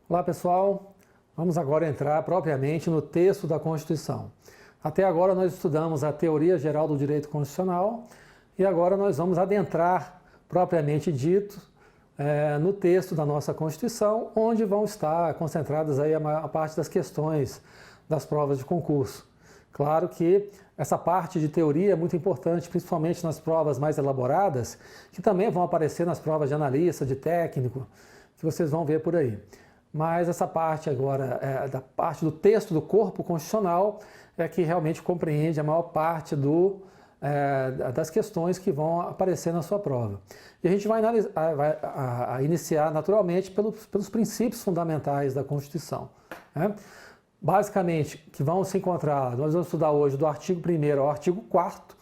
Olá pessoal, vamos agora entrar propriamente no texto da Constituição. Até agora nós estudamos a teoria geral do direito constitucional e agora nós vamos adentrar propriamente dito no texto da nossa Constituição, onde vão estar concentradas aí a maior parte das questões das provas de concurso. Claro que essa parte de teoria é muito importante, principalmente nas provas mais elaboradas, que também vão aparecer nas provas de analista, de técnico, que vocês vão ver por aí. Mas essa parte agora, da parte do texto do corpo constitucional, é que realmente compreende a maior parte das questões que vão aparecer na sua prova. E a gente vai iniciar naturalmente pelos princípios fundamentais da Constituição, né? Basicamente, que vão se encontrar, nós vamos estudar hoje do artigo 1º ao artigo 4º,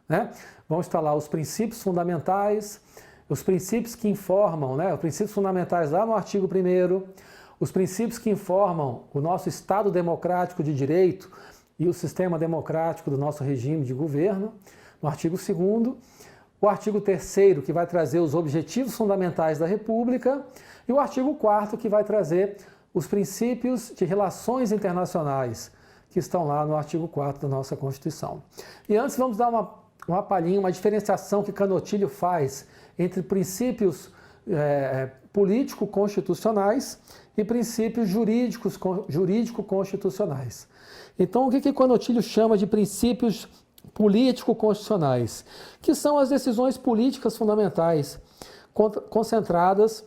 né? Vamos estar lá os princípios fundamentais, os princípios que informam, né? Os princípios fundamentais lá no artigo 1º, os princípios que informam o nosso Estado democrático de direito e o sistema democrático do nosso regime de governo, no artigo 2º, o artigo 3º, que vai trazer os objetivos fundamentais da República, e o artigo 4º, que vai trazer os princípios de relações internacionais, que estão lá no artigo 4º da nossa Constituição. E antes vamos dar uma palhinha, uma diferenciação que Canottilho faz entre princípios político-constitucionais e princípios jurídico-constitucionais. Então, o que Canottilho chama de princípios político-constitucionais? Que são as decisões políticas fundamentais, concentradas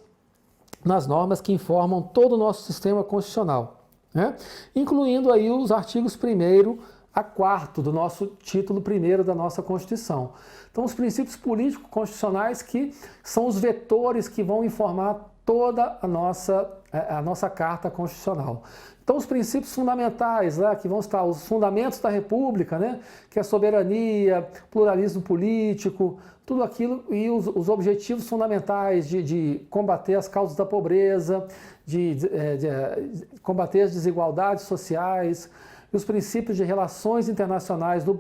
nas normas que informam todo o nosso sistema constitucional, né? Incluindo aí os artigos 1º a 4º do nosso título 1º da nossa Constituição. Então, os princípios político-constitucionais que são os vetores que vão informar toda a nossa Carta Constitucional. Então, os princípios fundamentais, né, que vão estar os fundamentos da República, né, que é a soberania, pluralismo político, tudo aquilo, e os objetivos fundamentais de combater as causas da pobreza, de combater as desigualdades sociais, e os princípios de relações internacionais do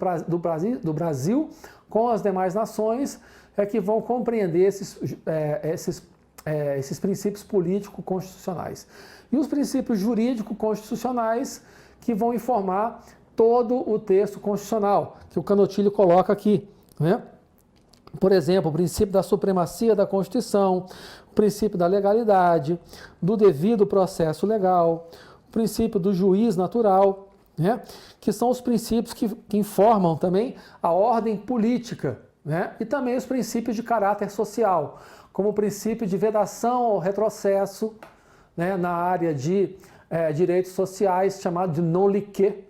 Brasil com as demais nações, que vão compreender esses princípios político-constitucionais. E os princípios jurídico-constitucionais que vão informar todo o texto constitucional, que o Canottilho coloca aqui, né? Por exemplo, o princípio da supremacia da Constituição, o princípio da legalidade, do devido processo legal, o princípio do juiz natural, né? Que são os princípios que informam também a ordem política, né? E também os princípios de caráter social, como o princípio de vedação ao retrocesso, né, na área de direitos sociais, chamado de non-liquet,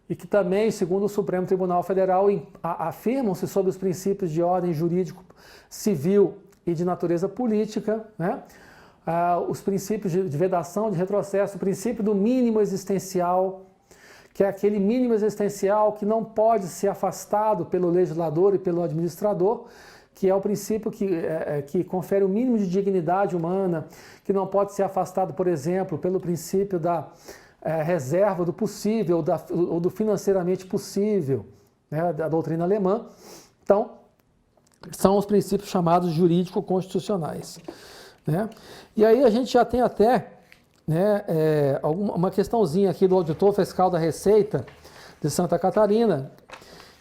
e que também, segundo o Supremo Tribunal Federal, afirmam-se sobre os princípios de ordem jurídico civil e de natureza política, né? Os princípios de vedação, de retrocesso, o princípio do mínimo existencial, que é aquele mínimo existencial que não pode ser afastado pelo legislador e pelo administrador, que é o princípio que confere o mínimo de dignidade humana, que não pode ser afastado, por exemplo, pelo princípio da reserva do possível ou do financeiramente possível, né, da doutrina alemã. Então, são os princípios chamados jurídico-constitucionais, né? E aí a gente já tem até, né, uma questãozinha aqui do auditor fiscal da Receita de Santa Catarina,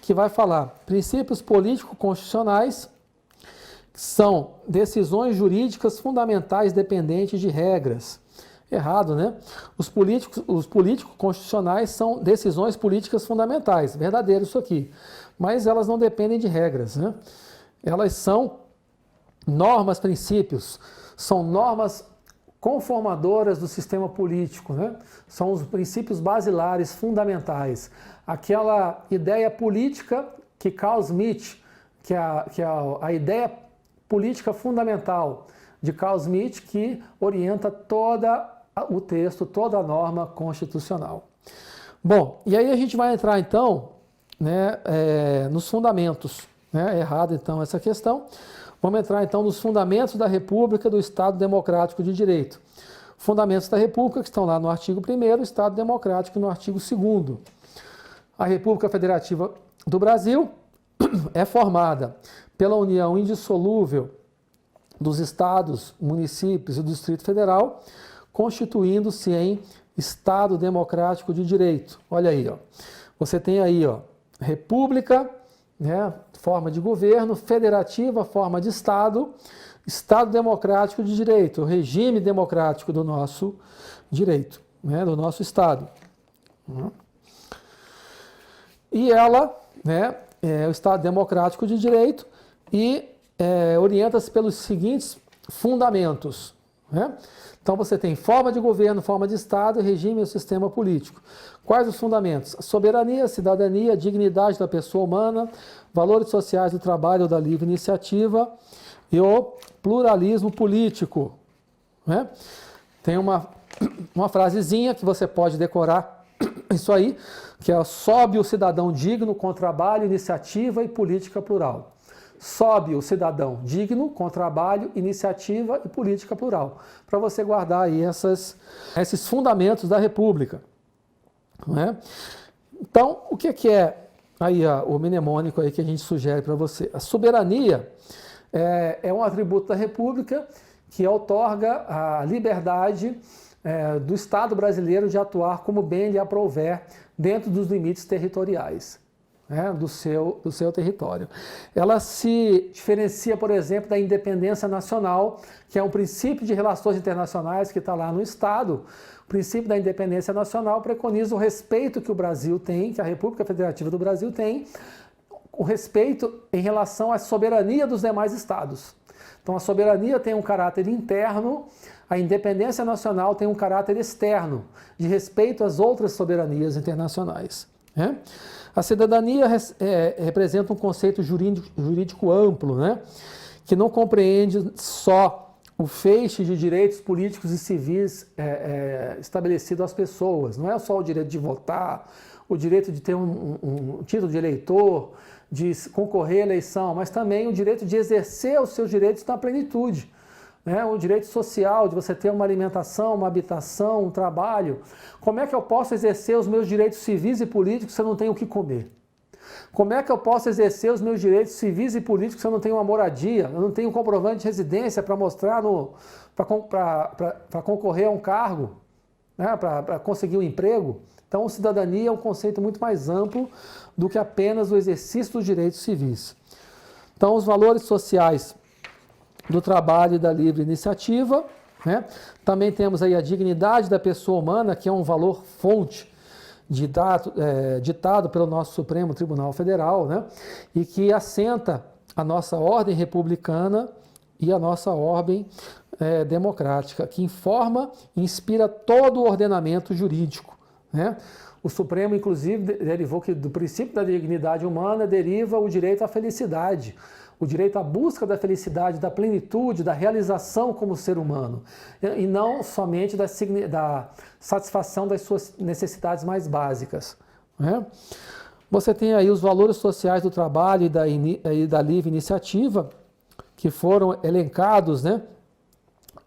que vai falar princípios político-constitucionais são decisões jurídicas fundamentais dependentes de regras. Errado, né? Os político-constitucionais são decisões políticas fundamentais. Verdadeiro isso aqui. Mas elas não dependem de regras, né? Elas são normas, princípios. São normas conformadoras do sistema político, né? São os princípios basilares, fundamentais. Aquela ideia política que Carl Schmitt, que é a ideia política fundamental de Carl Schmitt, que orienta todo o texto, toda a norma constitucional. Bom, e aí a gente vai entrar então, né, nos fundamentos, né? Errado então essa questão. Vamos entrar então nos fundamentos da República, do Estado Democrático de Direito. Fundamentos da República que estão lá no artigo 1º, Estado Democrático no artigo 2º. A República Federativa do Brasil é formada pela união indissolúvel dos estados, municípios e do Distrito Federal, constituindo-se em Estado Democrático de Direito. Olha aí, ó. Você tem aí, ó, República, né, forma de governo, federativa, forma de Estado, Estado Democrático de Direito, o regime democrático do nosso direito, né, do nosso Estado. E ela, né, é o Estado Democrático de Direito e orienta-se pelos seguintes fundamentos, né? Então você tem forma de governo, forma de Estado, regime e sistema político. Quais os fundamentos? A soberania, a cidadania, a dignidade da pessoa humana, valores sociais do trabalho da livre iniciativa e o pluralismo político, né? Tem uma frasezinha que você pode decorar, isso aí, que é sobe o cidadão digno com trabalho, iniciativa e política plural. Sobe o cidadão digno com trabalho, iniciativa e política plural. Para você guardar aí esses fundamentos da República. Né? Então, o que é aí o mnemônico aí que a gente sugere para você? A soberania é um atributo da República que outorga a liberdade do Estado brasileiro de atuar como bem lhe aprouver dentro dos limites territoriais, né, do seu território. Ela se diferencia, por exemplo, da independência nacional, que é um princípio de relações internacionais que está lá no Estado. O princípio da independência nacional preconiza o respeito que o Brasil tem, que a República Federativa do Brasil tem, o respeito em relação à soberania dos demais estados. Então, a soberania tem um caráter interno, a independência nacional tem um caráter externo, de respeito às outras soberanias internacionais, né? A cidadania representa um conceito jurídico amplo, né? Que não compreende só o feixe de direitos políticos e civis estabelecido às pessoas. Não é só o direito de votar, o direito de ter um título de eleitor, de concorrer à eleição, mas também o direito de exercer os seus direitos na plenitude. Né? O direito social de você ter uma alimentação, uma habitação, um trabalho. Como é que eu posso exercer os meus direitos civis e políticos se eu não tenho o que comer? Como é que eu posso exercer os meus direitos civis e políticos se eu não tenho uma moradia, eu não tenho um comprovante de residência para mostrar, para concorrer a um cargo, né? Para conseguir um emprego? Então, cidadania é um conceito muito mais amplo do que apenas o exercício dos direitos civis. Então, os valores sociais do trabalho e da livre iniciativa, né? Também temos aí a dignidade da pessoa humana, que é um valor fonte ditado pelo nosso Supremo Tribunal Federal, né? E que assenta a nossa ordem republicana e a nossa ordem democrática, que informa e inspira todo o ordenamento jurídico, né? O Supremo, inclusive, derivou que do princípio da dignidade humana deriva o direito à felicidade, o direito à busca da felicidade, da plenitude, da realização como ser humano, e não somente da satisfação das suas necessidades mais básicas, né? Você tem aí os valores sociais do trabalho e da livre iniciativa, que foram elencados, né?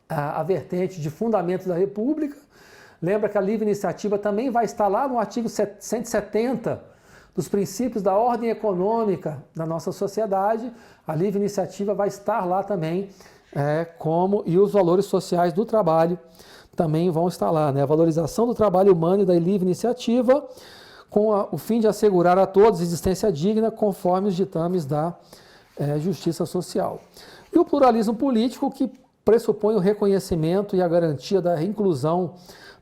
A vertente de fundamentos da República. Lembra que a livre iniciativa também vai estar lá no artigo 170 dos princípios da ordem econômica da nossa sociedade. A livre iniciativa vai estar lá também, e os valores sociais do trabalho também vão estar lá, né? A valorização do trabalho humano e da livre iniciativa, com o fim de assegurar a todos existência digna, conforme os ditames da justiça social. E o pluralismo político, que pressupõe o reconhecimento e a garantia da inclusão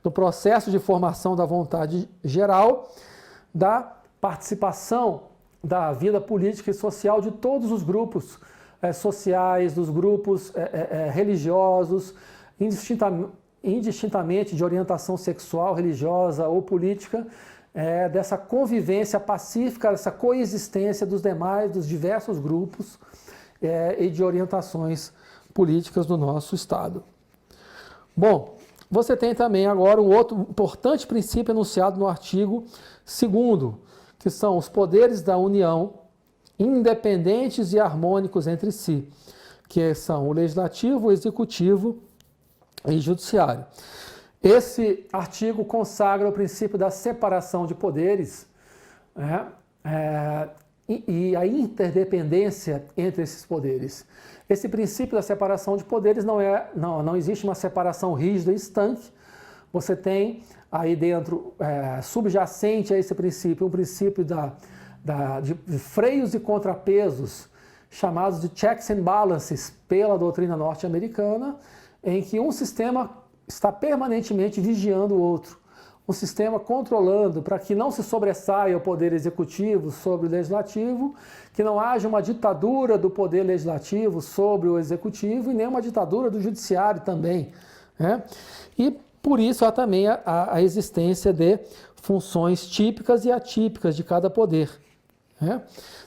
do processo de formação da vontade geral, da participação da vida política e social de todos os grupos sociais, dos grupos religiosos, indistintamente de orientação sexual, religiosa ou política, dessa convivência pacífica, dessa coexistência dos diversos grupos e de orientações políticas do nosso Estado. Bom, você tem também agora um outro importante princípio enunciado no artigo 2º, que são os poderes da União, independentes e harmônicos entre si, que são o Legislativo, o Executivo e o Judiciário. Esse artigo consagra o princípio da separação de poderes, e a interdependência entre esses poderes. Esse princípio da separação de poderes não existe uma separação rígida e estanque. Você tem aí dentro, subjacente a esse princípio, um princípio de freios e contrapesos, chamados de checks and balances pela doutrina norte-americana, em que um sistema está permanentemente vigiando o outro. Um sistema controlando para que não se sobressaia o poder executivo sobre o legislativo, que não haja uma ditadura do poder legislativo sobre o executivo e nem uma ditadura do judiciário também, né? E por isso há também a existência de funções típicas e atípicas de cada poder, né?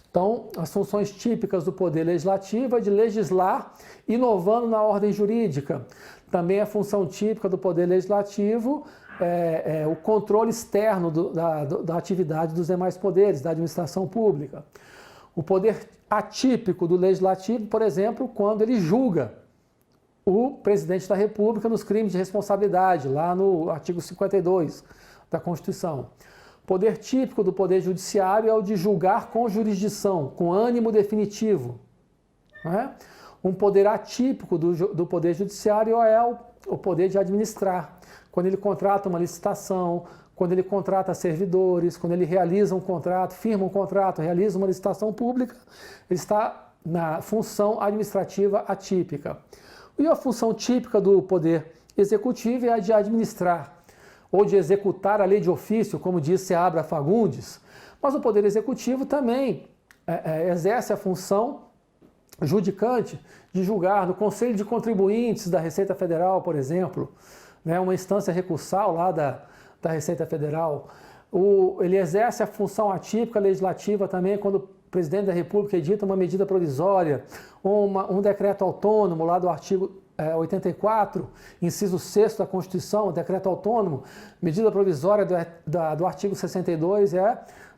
Então, as funções típicas do poder legislativo é de legislar, inovando na ordem jurídica. Também a função típica do poder legislativo o controle externo da atividade dos demais poderes, da administração pública. O poder atípico do legislativo, por exemplo, quando ele julga o presidente da República nos crimes de responsabilidade, lá no artigo 52 da Constituição. O poder típico do poder judiciário é o de julgar com jurisdição, com ânimo definitivo, não é? Um poder atípico do poder judiciário é o poder de administrar. Quando ele contrata uma licitação, quando ele contrata servidores, quando ele realiza um contrato, firma um contrato, realiza uma licitação pública, ele está na função administrativa atípica. E a função típica do poder executivo é a de administrar, ou de executar a lei de ofício, como disse Seabra Fagundes. Mas o poder executivo também exerce a função judicante de julgar no Conselho de Contribuintes da Receita Federal, por exemplo, né, uma instância recursal lá da Receita Federal. Ele exerce a função atípica legislativa também quando o presidente da República edita uma medida provisória, um decreto autônomo lá do artigo 84, inciso 6º da Constituição, decreto autônomo, medida provisória do artigo 62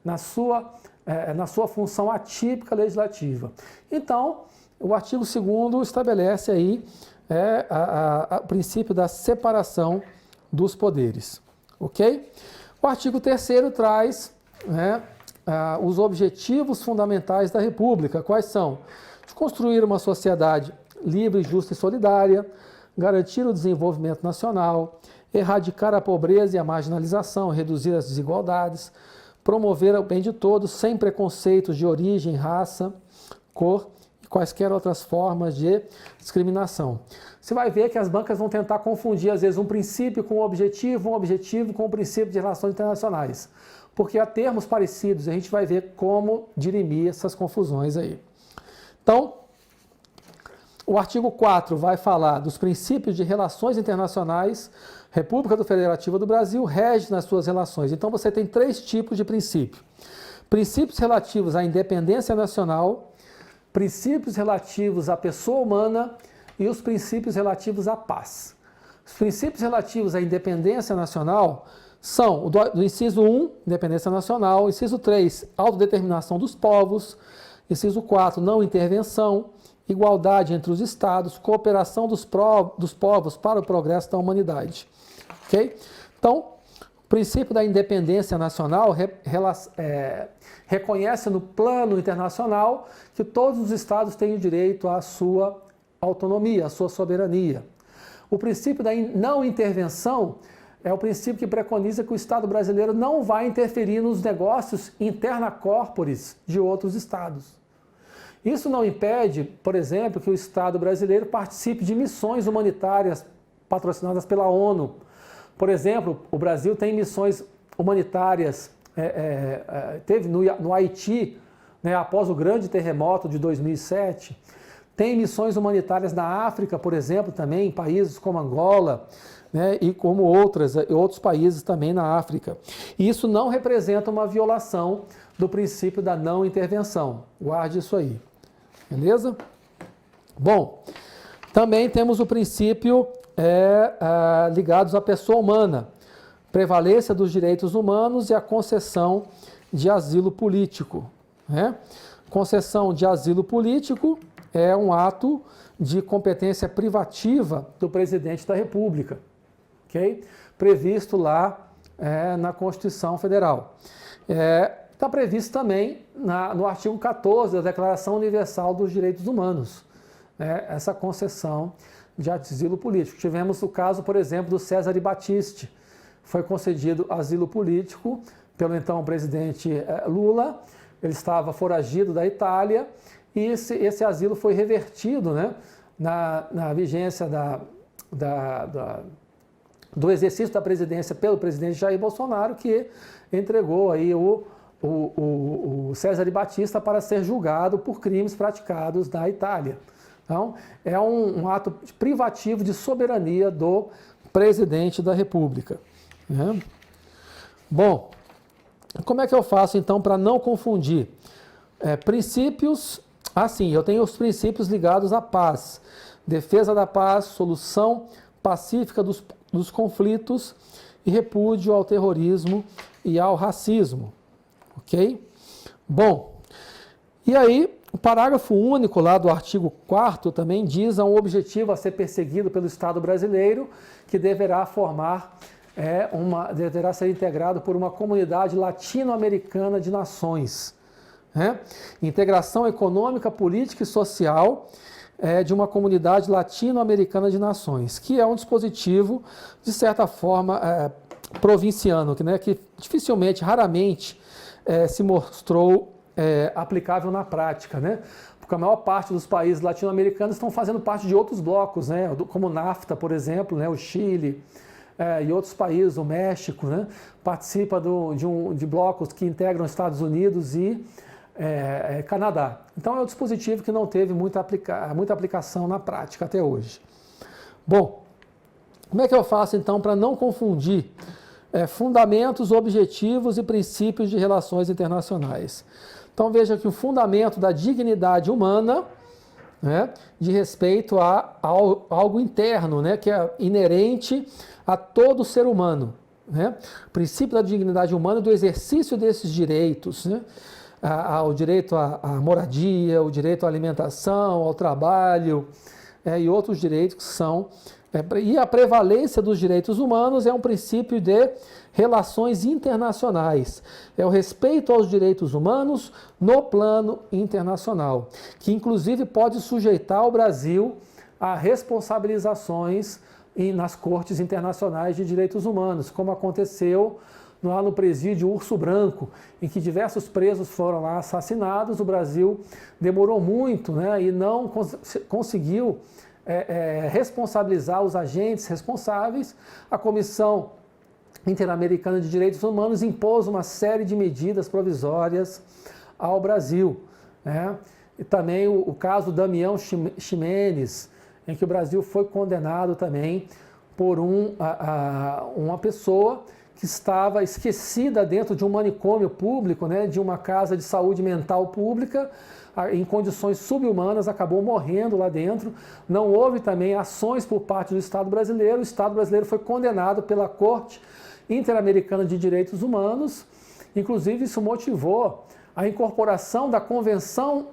na sua função atípica legislativa. Então, o artigo 2º estabelece aí o princípio da separação dos poderes, ok? O artigo 3º traz os objetivos fundamentais da República. Quais são? De construir uma sociedade livre, justa e solidária, garantir o desenvolvimento nacional, erradicar a pobreza e a marginalização, reduzir as desigualdades, promover o bem de todos, sem preconceitos de origem, raça, cor e quaisquer outras formas de discriminação. Você vai ver que as bancas vão tentar confundir, às vezes, um princípio com um objetivo com o princípio de relações internacionais, porque há termos parecidos, a gente vai ver como dirimir essas confusões aí. Então, o artigo 4 vai falar dos princípios de relações internacionais. República Federativa do Brasil rege nas suas relações. Então, você tem 3 tipos de princípio. Princípios relativos à independência nacional, princípios relativos à pessoa humana e os princípios relativos à paz. Os princípios relativos à independência nacional são do inciso 1, independência nacional, inciso 3, autodeterminação dos povos, inciso 4, não intervenção, igualdade entre os estados, cooperação dos povos para o progresso da humanidade. Okay? Então, o princípio da independência nacional reconhece no plano internacional que todos os estados têm o direito à sua autonomia, à sua soberania. O princípio da não intervenção é o princípio que preconiza que o Estado brasileiro não vai interferir nos negócios interna corporis de outros estados. Isso não impede, por exemplo, que o Estado brasileiro participe de missões humanitárias patrocinadas pela ONU. Por exemplo, o Brasil tem missões humanitárias, teve no Haiti, né, após o grande terremoto de 2007, tem missões humanitárias na África, por exemplo, também em países como Angola, né, e como outros países também na África. E isso não representa uma violação do princípio da não intervenção. Guarde isso aí. Beleza? Bom, também temos o princípio ligados à pessoa humana, prevalência dos direitos humanos e a concessão de asilo político. Né? Concessão de asilo político é um ato de competência privativa do presidente da República, okay? Previsto lá na Constituição Federal. está previsto também no artigo 14 da Declaração Universal dos Direitos Humanos, né, essa concessão de asilo político. Tivemos o caso, por exemplo, do Cesare Battisti. Foi concedido asilo político pelo então presidente Lula. Ele estava foragido da Itália e esse asilo foi revertido, né, na vigência do exercício da presidência pelo presidente Jair Bolsonaro, que entregou aí o Cesare Battisti para ser julgado por crimes praticados na Itália. Então, é um ato privativo de soberania do presidente da República, né? Bom, como é que eu faço então para não confundir? Princípios, eu tenho os princípios ligados à paz, defesa da paz, solução pacífica dos conflitos e repúdio ao terrorismo e ao racismo, ok? Bom, e aí o parágrafo único lá do artigo 4º também diz um objetivo a ser perseguido pelo Estado brasileiro, que deverá deverá ser integrado por uma comunidade latino-americana de nações, né? Integração econômica, política e social de uma comunidade latino-americana de nações, que é um dispositivo, de certa forma, provinciano, né, que dificilmente, raramente se mostrou aplicável na prática, né? Porque a maior parte dos países latino-americanos estão fazendo parte de outros blocos, né? Como o NAFTA, por exemplo, né? O Chile e outros países, o México, né? Participa de blocos que integram Estados Unidos e Canadá. Então é um dispositivo que não teve muita aplicação na prática até hoje. Bom, como é que eu faço então para não confundir fundamentos, objetivos e princípios de relações internacionais? Então veja que o fundamento da dignidade humana, né, de respeito a algo interno, né, que é inerente a todo ser humano, né? O princípio da dignidade humana, do exercício desses direitos, né? O direito à moradia, o direito à alimentação, ao trabalho e outros direitos que são... e a prevalência dos direitos humanos é um princípio de relações internacionais. É o respeito aos direitos humanos no plano internacional, que inclusive pode sujeitar o Brasil a responsabilizações nas cortes internacionais de direitos humanos, como aconteceu lá no presídio Urso Branco, em que diversos presos foram lá assassinados. O Brasil demorou muito, né, e não conseguiu responsabilizar os agentes responsáveis. A Comissão Interamericana de Direitos Humanos impôs uma série de medidas provisórias ao Brasil, né? E também o caso Damião Ximenes, em que o Brasil foi condenado também por uma pessoa que estava esquecida dentro de um manicômio público, né, de uma casa de saúde mental pública, em condições subhumanas, acabou morrendo lá dentro. Não houve também ações por parte do Estado brasileiro. O Estado brasileiro foi condenado pela Corte Interamericana de Direitos Humanos. Inclusive, isso motivou a incorporação da Convenção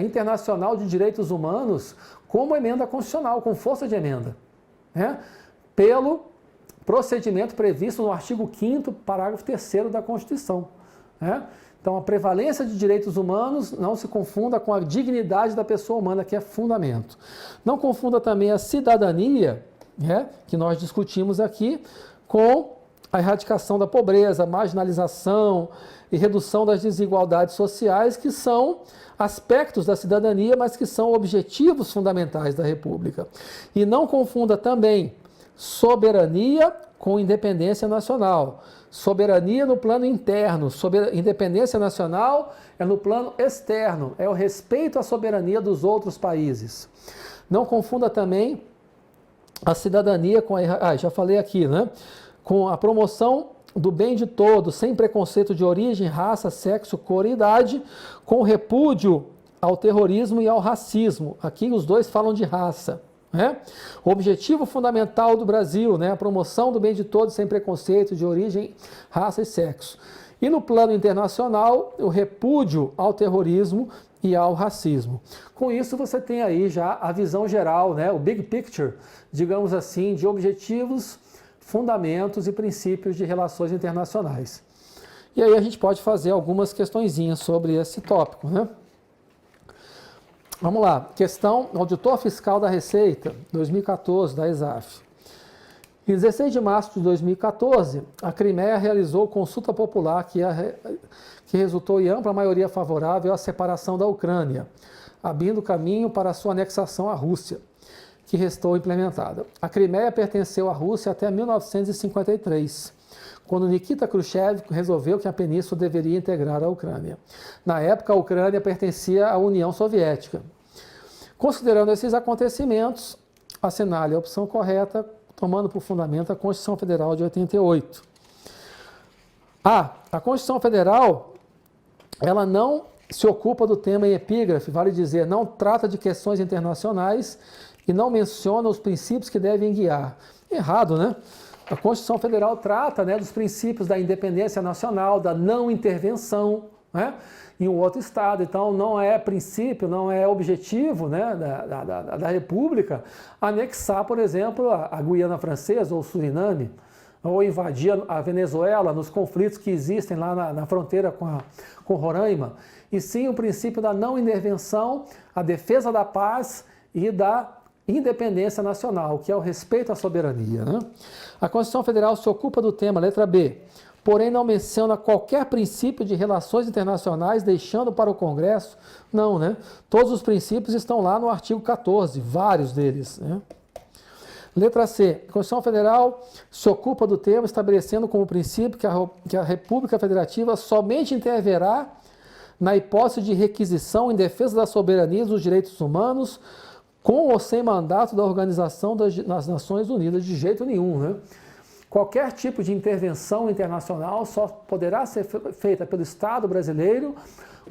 Internacional de Direitos Humanos como emenda constitucional, com força de emenda, né, pelo procedimento previsto no artigo 5º, parágrafo 3º da Constituição, né? Então, a prevalência de direitos humanos não se confunda com a dignidade da pessoa humana, que é fundamento. Não confunda também a cidadania, né, que nós discutimos aqui, com a erradicação da pobreza, marginalização e redução das desigualdades sociais, que são aspectos da cidadania, mas que são objetivos fundamentais da República. E não confunda também soberania com independência nacional. Soberania no plano interno, independência nacional é no plano externo, é o respeito à soberania dos outros países. Não confunda também a cidadania com já falei aqui, né? Com a promoção do bem de todos, sem preconceito de origem, raça, sexo, cor e idade, com repúdio ao terrorismo e ao racismo. Aqui os dois falam de raça, né? O objetivo fundamental do Brasil, né? A promoção do bem de todos, sem preconceito de origem, raça e sexo. E no plano internacional, o repúdio ao terrorismo e ao racismo. Com isso, você tem aí já a visão geral, né? O big picture, digamos assim, de objetivos, fundamentos e princípios de relações internacionais. E aí a gente pode fazer algumas questõezinhas sobre esse tópico, né? Vamos lá, questão auditor fiscal da Receita, 2014, da ESAF. Em 16 de março de 2014, a Crimeia realizou consulta popular que resultou em ampla maioria favorável à separação da Ucrânia, abrindo caminho para a sua anexação à Rússia, que restou implementada. A Crimeia pertenceu à Rússia até 1953, quando Nikita Khrushchev resolveu que a península deveria integrar a Ucrânia. Na época, a Ucrânia pertencia à União Soviética. Considerando esses acontecimentos, assinale a opção correta, tomando por fundamento a Constituição Federal de 88. A Constituição Federal, ela não se ocupa do tema em epígrafe, vale dizer, não trata de questões internacionais e não menciona os princípios que devem guiar. Errado, né? A Constituição Federal trata, né, dos princípios da independência nacional, da não intervenção, né, em um outro Estado. Então, não é princípio, não é objetivo, né, da República anexar, por exemplo, a Guiana Francesa ou o Suriname, ou invadir a Venezuela nos conflitos que existem lá na fronteira com Roraima. E sim o princípio da não intervenção, a defesa da paz e da independência nacional, que é o respeito à soberania, né? A Constituição Federal se ocupa do tema, letra B, porém não menciona qualquer princípio de relações internacionais, deixando para o Congresso, não, né? Todos os princípios estão lá no artigo 14, vários deles, né? Letra C, a Constituição Federal se ocupa do tema, estabelecendo como princípio que a República Federativa somente interverá na hipótese de requisição em defesa da soberania dos direitos humanos, com ou sem mandato da Organização das Nações Unidas, de jeito nenhum, né? Qualquer tipo de intervenção internacional só poderá ser feita pelo Estado brasileiro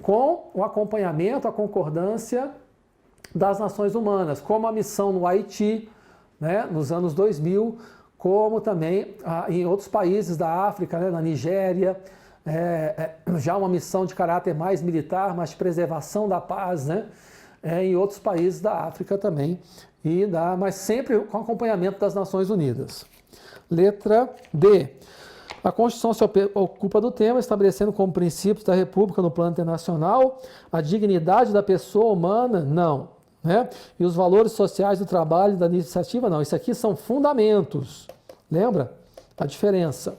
com o acompanhamento, a concordância das Nações Humanas, como a missão no Haiti, né, nos anos 2000, como também em outros países da África, né, na Nigéria, já uma missão de caráter mais militar, mais de preservação da paz, né? Em outros países da África também, mas sempre com acompanhamento das Nações Unidas. Letra D. A Constituição se ocupa do tema, estabelecendo como princípios da República no plano internacional a dignidade da pessoa humana, não. Né? E os valores sociais do trabalho e da iniciativa, não. Isso aqui são fundamentos. Lembra a diferença?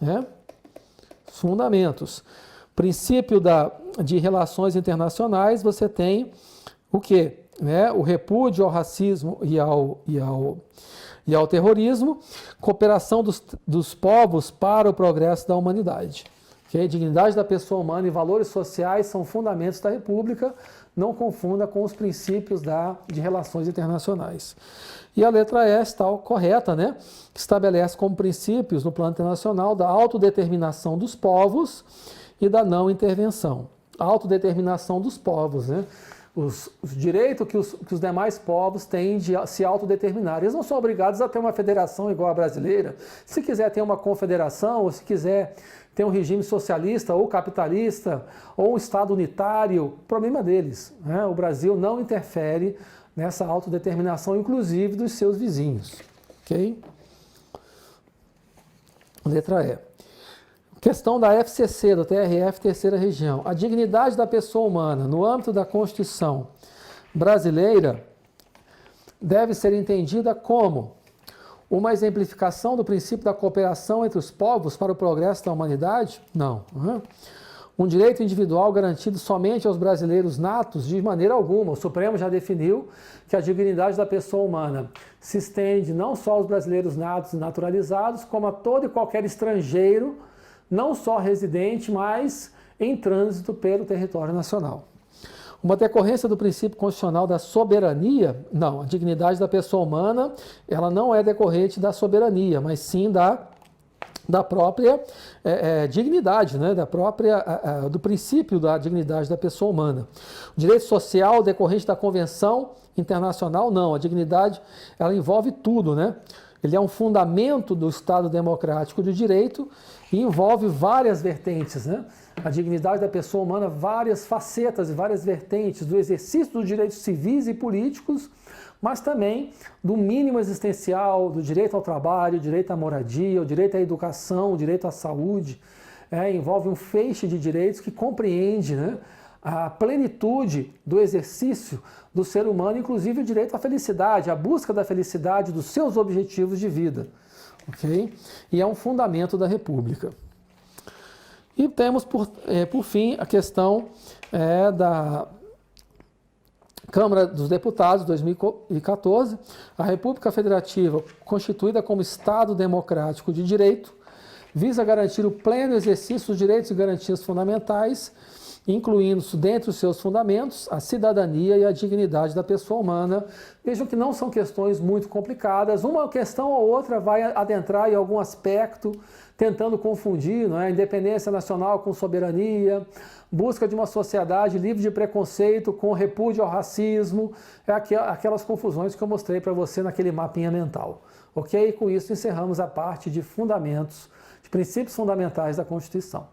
Né? Fundamentos. Princípio de relações internacionais, você tem o quê? Né? O repúdio ao racismo e ao terrorismo, cooperação dos povos para o progresso da humanidade. Okay? Dignidade da pessoa humana e valores sociais são fundamentos da República, não confunda com os princípios de relações internacionais. E a letra E está correta, né? Estabelece como princípios no plano internacional da autodeterminação dos povos e da não intervenção. A autodeterminação dos povos, né? Os direitos que os demais povos têm de se autodeterminar. Eles não são obrigados a ter uma federação igual a brasileira. Se quiser ter uma confederação, ou se quiser ter um regime socialista ou capitalista, ou um Estado unitário, problema deles, né? O Brasil não interfere nessa autodeterminação, inclusive dos seus vizinhos. Ok? Letra E. Questão da FCC, do TRF, terceira região. A dignidade da pessoa humana, no âmbito da Constituição brasileira, deve ser entendida como uma exemplificação do princípio da cooperação entre os povos para o progresso da humanidade? Não. Um direito individual garantido somente aos brasileiros natos? De maneira alguma. O Supremo já definiu que a dignidade da pessoa humana se estende não só aos brasileiros natos e naturalizados, como a todo e qualquer estrangeiro, não só residente, mas em trânsito pelo território nacional. Uma decorrência do princípio constitucional da soberania? Não, a dignidade da pessoa humana, ela não é decorrente da soberania, mas sim da própria dignidade, né? Do princípio da dignidade da pessoa humana. O direito social decorrente da Convenção Internacional? Não, a dignidade, ela envolve tudo, né? Ele é um fundamento do Estado democrático de direito e envolve várias vertentes, né? A dignidade da pessoa humana, várias facetas e várias vertentes do exercício dos direitos civis e políticos, mas também do mínimo existencial, do direito ao trabalho, o direito à moradia, o direito à educação, o direito à saúde, envolve um feixe de direitos que compreende, né, a plenitude do exercício do ser humano, inclusive o direito à felicidade, a busca da felicidade, dos seus objetivos de vida. Okay? E é um fundamento da República. E temos, por fim, a questão da Câmara dos Deputados, 2014, a República Federativa, constituída como Estado Democrático de Direito, visa garantir o pleno exercício dos direitos e garantias fundamentais, incluindo dentre os seus fundamentos a cidadania e a dignidade da pessoa humana. Vejam que não são questões muito complicadas, uma questão ou outra vai adentrar em algum aspecto, tentando confundir, não é, independência nacional com soberania, busca de uma sociedade livre de preconceito com repúdio ao racismo, aquelas confusões que eu mostrei para você naquele mapinha mental. Ok? E com isso encerramos a parte de fundamentos, de princípios fundamentais da Constituição.